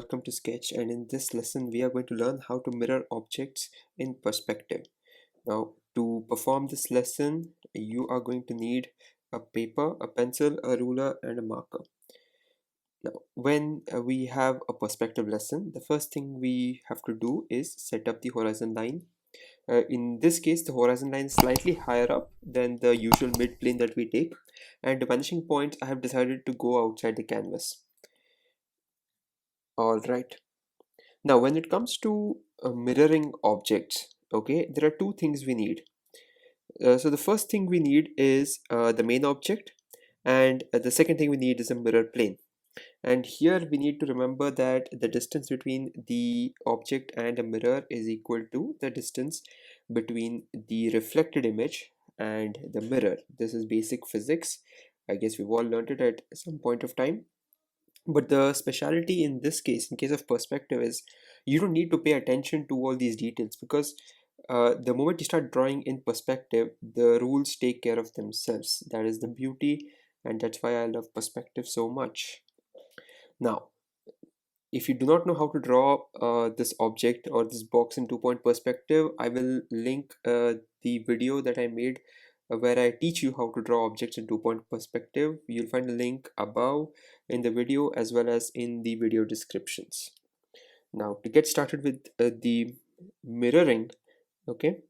welcome to Sketch, and in this lesson we are going to learn how to mirror objects in perspective. Now to perform this lesson you are going to need a paper, a pencil, a ruler and a marker. Now when we have a perspective lesson, the first thing we have to do is set up the horizon line. In this case the horizon line is slightly higher up than the usual mid plane that we take, and the vanishing point I have decided to go outside the canvas. Alright. Now, when it comes to mirroring objects, okay, there are two things we need. So the first thing we need is the main object, and the second thing we need is a mirror plane. And here we need to remember that the distance between the object and a mirror is equal to the distance between the reflected image and the mirror. This is basic physics. I guess we've all learned it at some point of time. But the speciality in this case, in case of perspective, is you don't need to pay attention to all these details, because the moment you start drawing in perspective, the rules take care of themselves. That is the beauty, and that's why I love perspective so much. Now, if you do not know how to draw this object or this box in 2-point perspective, I will link the video that I made where I teach you how to draw objects in 2-point perspective. You'll find a link above in the video as well as in the video descriptions. Now to get started with the mirroring, okay,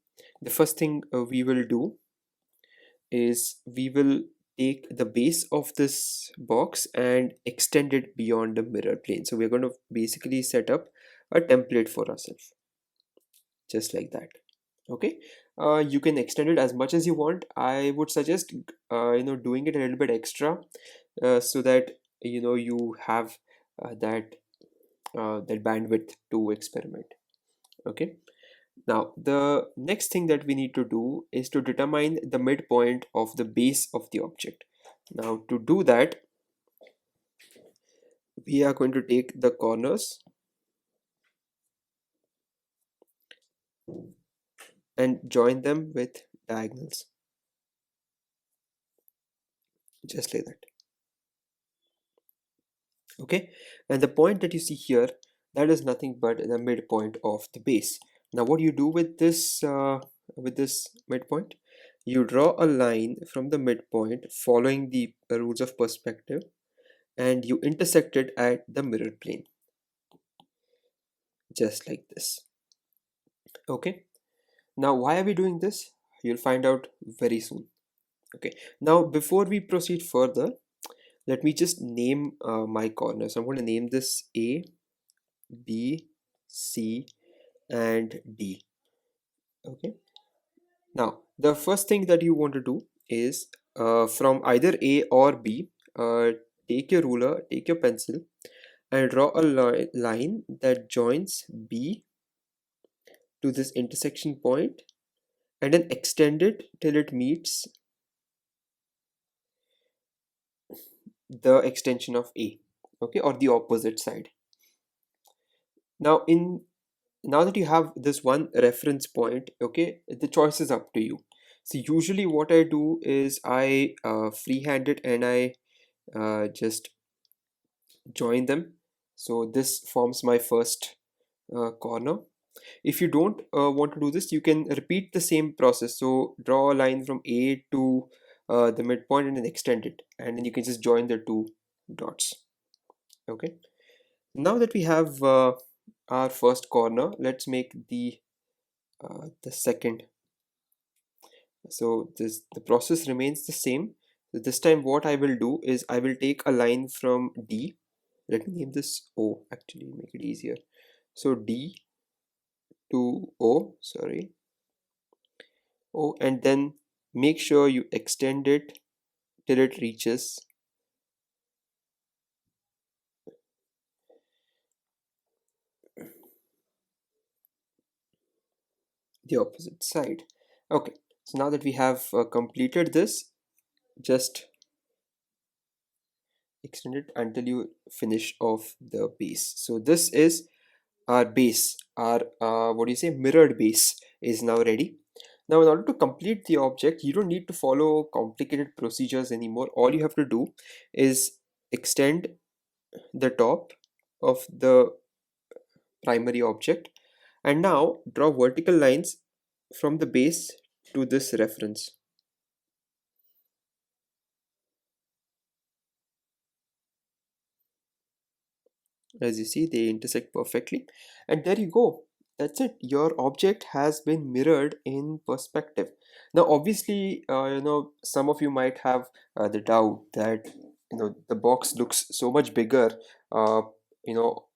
the first thing we will do is we will take the base of this box and extend it beyond the mirror plane. So we're going to basically set up a template for ourselves, just like that. Okay, you can extend it as much as you want. I would suggest doing it a little bit extra, so that you have that bandwidth to experiment. Okay, now the next thing that we need to do is to determine the midpoint of the base of the object. Now to do that, we are going to take the corners and join them with diagonals, just like that. Okay, and the point that you see here, that is nothing but the midpoint of the base. Now what you do with this midpoint, you draw a line from the midpoint following the rules of perspective, and you intersect it at the mirror plane, just like this. Okay, now why are we doing this? You'll find out very soon. Okay, now before we proceed further, let me just name my corners. I'm going to name this A, B, C and D. Okay, now the first thing that you want to do is from either A or B, take your ruler, take your pencil and draw a line that joins B to this intersection point, and then extend it till it meets the extension of A, okay, or the opposite side. Now that you have this one reference point, okay, the choice is up to you. So usually what I do is I freehand it and I just join them. So this forms my first corner. If you don't want to do this, you can repeat the same process. So draw a line from A to the midpoint and then extend it, and then you can just join the two dots. Okay, now that we have our first corner, let's make the second. So the process remains the same. So this time what I will do is I will take a line from D. Let me name this O, actually make it easier. So D to O, sorry, O, and then make sure you extend it till it reaches the opposite side. Okay, so now that we have completed this, just extend it until you finish off the base. So this is our base, our mirrored base is now ready. Now in order to complete the object, you don't need to follow complicated procedures anymore. All you have to do is extend the top of the primary object, and now draw vertical lines from the base to this reference. As you see, they intersect perfectly, and there you go. That's it, your object has been mirrored in perspective. Now obviously, some of you might have the doubt that the box looks so much bigger, uh,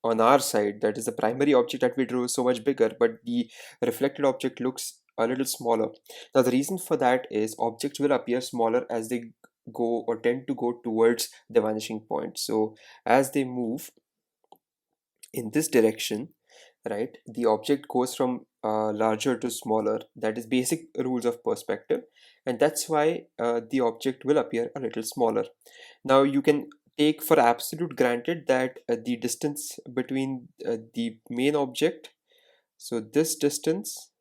on our side, that is the primary object that we drew is so much bigger, but the reflected object looks a little smaller. Now the reason for that is objects will appear smaller as they go or tend to go towards the vanishing point. So as they move in this direction, right, the object goes from larger to smaller. That is basic rules of perspective, and that's why the object will appear a little smaller. Now you can take for absolute granted that the distance between the main object, so this distance,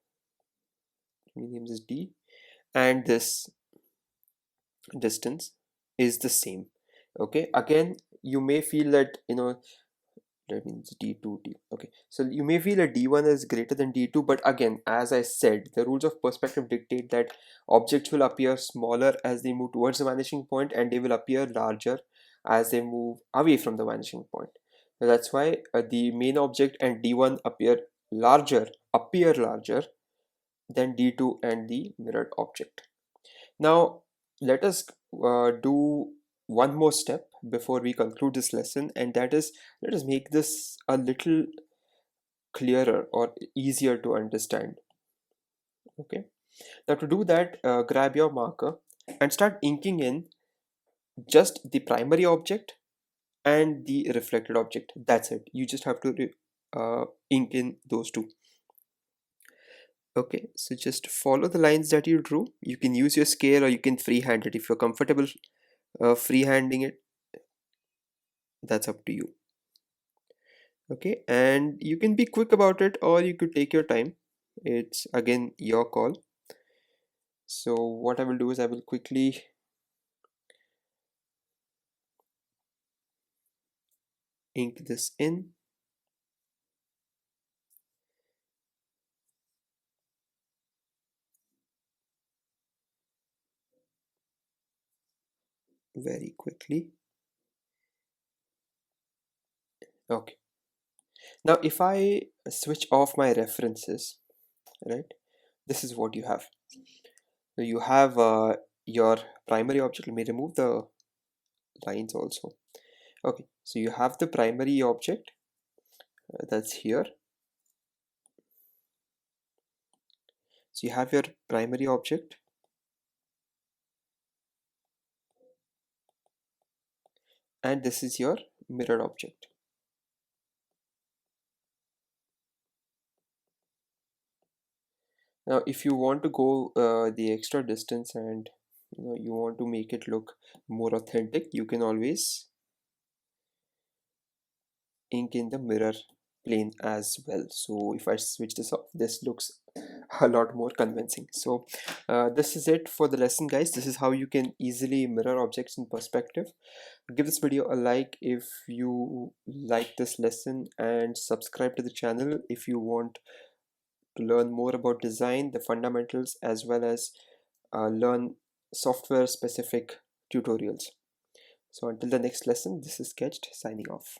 we name this d, and this distance is the same. Okay, again, you may feel that that means d2 d, okay, so you may feel that d1 is greater than d2, but again, as I said, the rules of perspective dictate that objects will appear smaller as they move towards the vanishing point, and they will appear larger as they move away from the vanishing point. So that's why the main object and d1 appear larger than d2 and the mirrored object. Now, let us do one more step before we conclude this lesson, and that is, let us make this a little clearer or easier to understand. Okay. Now, to do that, grab your marker and start inking in just the primary object and the reflected object. That's it. You just have to ink in those two. Okay, so just follow the lines that you drew. You can use your scale or you can freehand it. If you're comfortable freehanding it, that's up to you. Okay, and you can be quick about it or you could take your time. It's again your call. So what I will do is I will quickly ink this in. Very quickly. Okay, now if I switch off my references, right, this is what you have. So you have your primary object. Let me remove the lines also. Okay, so you have the primary object that's here. So you have your primary object, and this is your mirror object. Now if you want to go the extra distance and you want to make it look more authentic, you can always ink in the mirror plane as well. So if I switch this off, this looks a lot more convincing. So this is it for the lesson, guys. This is how you can easily mirror objects in perspective. Give this video a like if you like this lesson, and subscribe to the channel if you want to learn more about design, the fundamentals, as well as learn software specific tutorials. So until the next lesson, this is Sketched signing off.